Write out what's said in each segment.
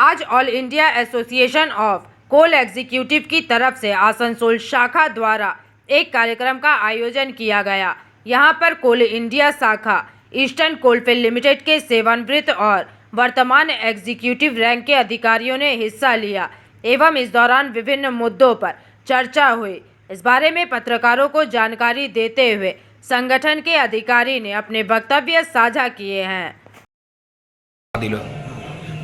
आज All India Association of Coal executive की तरफ से आसनसोल शाखा द्वारा एक कार्यक्रम का आयोजन किया गया। यहां पर कोल इंडिया शाखा ईस्टर्न कोलफील्ड लिमिटेड के सेवानिवृत्त और वर्तमान एग्जीक्यूटिव रैंक के अधिकारियों ने हिस्सा लिया एवं इस दौरान विभिन्न मुद्दों पर चर्चा हुई। इस बारे में पत्रकारों को जानकारी देते हुए संगठन के अधिकारी ने अपने वक्तव्य साझा किए हैं।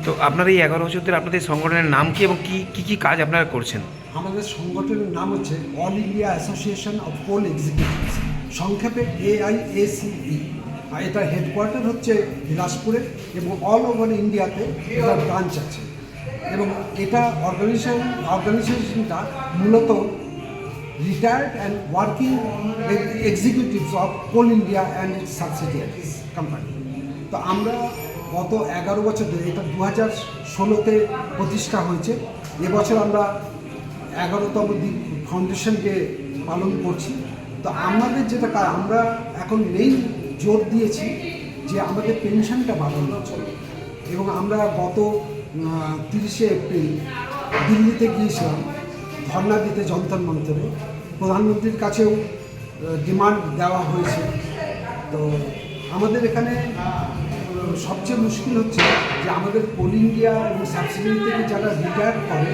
তো আপনার এই 11 বছর ধরে আপনাদের সংগঠনের নাম কি এবং কি কি কাজ আপনারা করছেন? আমাদের সংগঠনের নাম হচ্ছে All India Association of Coal executives, সংক্ষেপে AIACE। আর এটার হেডকোয়ার্টার হচ্ছে বিলাসপুরে এবং অল ওভার ইন্ডিয়াতে এটার ব্রাঞ্চ আছে। এবং এটা অর্গানাইজেশনটা মূলত retired and working executives of Coal India and its subsidiaries company. তো আমরা গত 11 বছর ধরে, এটা 2016-তে প্রতিষ্ঠা হয়েছে। এবছর আমরা 11তম ফাউন্ডেশন ডে পালন করছি। তো আমাদের যেটা আমরা এখন মেইন জোর দিয়েছি যে আমাদের পেনশনটা বাড়ানো চলে। এবং আমরা গত 30শে এপ্রিল দিল্লিতে গিয়েছিলাম ধর্ণা দিতে যন্তর মন্তরে। প্রধানমন্ত্রীর কাছেও ডিমান্ড দেওয়া হয়েছে। তো আমাদের এখানে সবচেয়ে মুশকিল হচ্ছে যে আমাদের কোল ইন্ডিয়া এবং সাবসিডারি থেকে যারা রিটায়ার করে,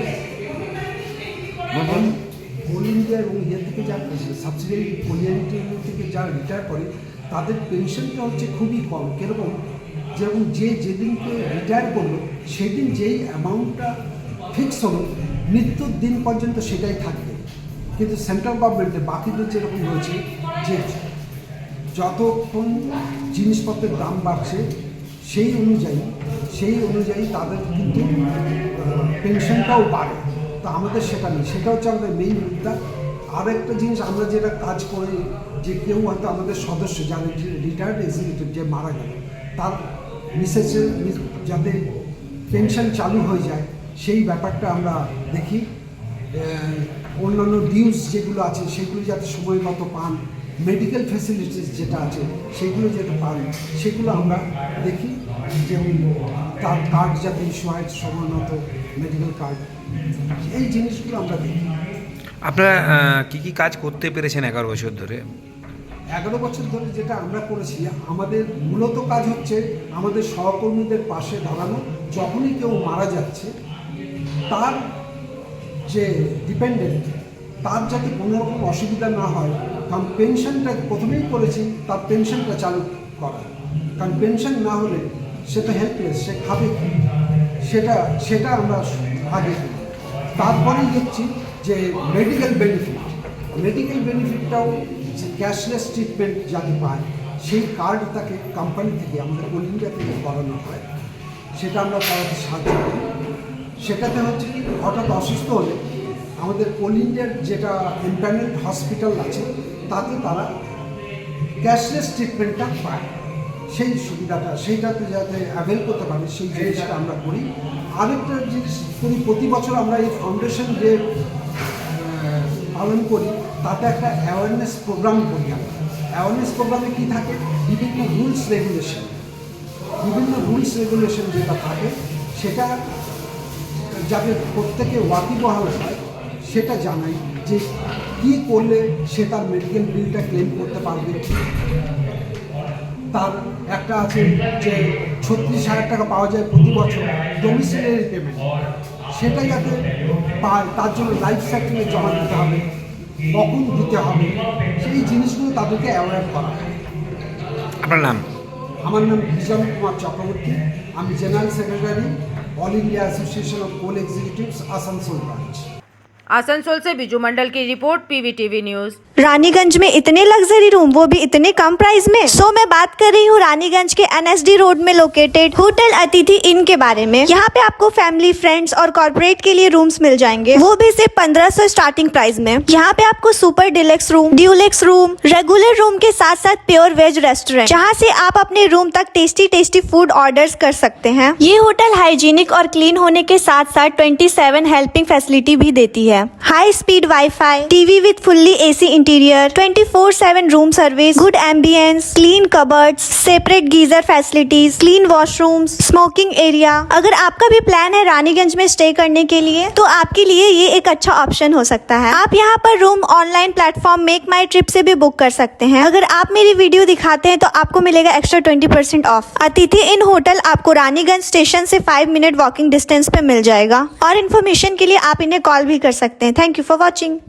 কোল ইন্ডিয়া এবং ইয়ে থেকে যারা সাবসিডারি কোলিয়ানিটি থেকে যারা রিটায়ার করে তাদের পেনশনটা হচ্ছে খুবই কম। কীরকম? যেরকম যেদিনকে রিটায়ার করলো সেদিন যেই অ্যামাউন্টটা ফিক্স হলো মৃত্যুর দিন পর্যন্ত সেটাই থাকবে। কিন্তু সেন্ট্রাল গভর্নমেন্টে বাকিদের যেরকম হয়েছে যে যতক্ষণ জিনিসপত্রের দাম বাড়ছে সেই অনুযায়ী তাদের কিন্তু পেনশনটাও বাড়ে। তো আমাদের সেটা নেই, সেটা হচ্ছে আমাদের মেইন মুদ্রা। আর একটা জিনিস আমরা যেটা কাজ করি, যে কেউ হয়তো আমাদের সদস্য যারা রিটায়ার্ড এক্সিকিউটিভ যে মারা গেল তার মিসেসের যাতে পেনশন চালু হয়ে যায় সেই ব্যাপারটা আমরা দেখি। অন্যান্য ডিউজ যেগুলো আছে সেগুলো যাতে সময় মতো পান, মেডিকেল ফ্যাসিলিটিস যেটা আছে সেগুলো যেটা পান সেগুলো আমরা দেখি। যেমন তার কার্ড যাতে ইস্যু হয় সময় মতো, মেডিকেল কার্ড, এই জিনিসগুলো আমরা দেখি। আপনারা কি কাজ করতে পেরেছেন 11 বছর ধরে? 11 বছর ধরে যেটা আমরা করেছি, আমাদের মূলত কাজ হচ্ছে আমাদের সহকর্মীদের পাশে দাঁড়ানো। যখনই কেউ মারা যাচ্ছে তার যে ডিপেন্ডেন্ট তার যাতে কোনো রকম অসুবিধা না হয়, কারণ পেনশনটা প্রথমেই করেছি তার পেনশনটা চালু করা। কারণ পেনশন না হলে সে তো হেল্পলেস, সে খাবে কি, সেটা আমরা আগে করি। তারপরেই দেখছি যে মেডিকেল বেনিফিটটাও ক্যাশলেস ট্রিটমেন্ট যাতে পায় সেই কার্ড তাকে কোম্পানি থেকে আমাদের কোল ইন্ডিয়া থেকে করানো হয়, সেটা আমরা করাতে সাহায্য করি। সেটাতে হচ্ছে কি, হঠাৎ অসুস্থ হলে আমাদের কোল ইন্ডিয়ার যেটা ইম্প্যানেলড হসপিটাল আছে তাতে তারা ক্যাশলেস ট্রিটমেন্টটা পায়, সেই সুবিধাটা সেইটাতে যাতে অ্যাভেল করতে পারে সেই জিনিসটা আমরা করি। আরেকটা জিনিস করি, প্রতি বছর আমরা এই ফাউন্ডেশন ডে পালন করি, তাতে একটা অ্যাওয়ারনেস প্রোগ্রাম করি। আমরা অ্যাওয়ারনেস প্রোগ্রামে কী থাকে, বিভিন্ন রুলস রেগুলেশন যেটা থাকে সেটা যাতে প্রত্যেকে ওয়াকিবহাল হয় সেটা জানাই, যে কী করলে সে তার মেডিকেল বিলটা ক্লেম করতে পারবে। তার একটা আছে যে 36,000 টাকা পাওয়া যায় প্রতি বছর ডোমিসিলিয়ারি পেমেন্ট, সেটা যাতে পায় তার জন্য লাইফ সার্টিফিকেট জমা দিতে হবে, কখন দিতে হবে, সেই জিনিসগুলো তাদেরকে অ্যাওয়্যার করা হয়। আপনার নাম? আমার নাম বিজন কুমার চক্রবর্তী, আমি general secretary All India Association of Coal executives Asansol branch. Asansol से बिजू मंडल की रिपोर्ट, PVTV न्यूज। रानीगंज में इतने लग्जरी रूम, वो भी इतने कम प्राइस में। सो मैं बात कर रही हूँ रानीगंज के NSD रोड में लोकेटेड होटल अतिथि इन के बारे में। यहाँ पे आपको फैमिली, फ्रेंड्स और कॉर्पोरेट के लिए रूम्स मिल जाएंगे, वो भी सिर्फ 1500 स्टार्टिंग प्राइस में। यहाँ पे आपको super deluxe room, Dulux room, regular room के साथ साथ प्योर वेज रेस्टोरेंट, जहाँ से आप अपने रूम तक टेस्टी फूड ऑर्डर्स कर सकते हैं। ये होटल हाइजीनिक और क्लीन होने के साथ साथ 27 हेल्पिंग फैसिलिटी भी देती है। है। High speed wifi, TV with fully AC interior, 24/7 room service, good ambience, clean cupboards, separate geyser facilities, clean washrooms, smoking area. अगर आपका भी प्लान है रानीगंज में स्टे करने के लिए तो आपके लिए ये एक अच्छा ऑप्शन हो सकता है। आप यहाँ पर रूम ऑनलाइन प्लेटफॉर्म मेक माई ट्रिप से भी बुक कर सकते हैं। अगर आप मेरी वीडियो दिखाते हैं तो आपको मिलेगा एक्स्ट्रा 20% ऑफ। अतिथि इन होटल आपको रानीगंज स्टेशन से 5 मिनट वॉकिंग डिस्टेंस पे मिल जाएगा और इन्फॉर्मेशन के लिए आप इन्हें कॉल भी कर सकते हैं। Thank you for watching.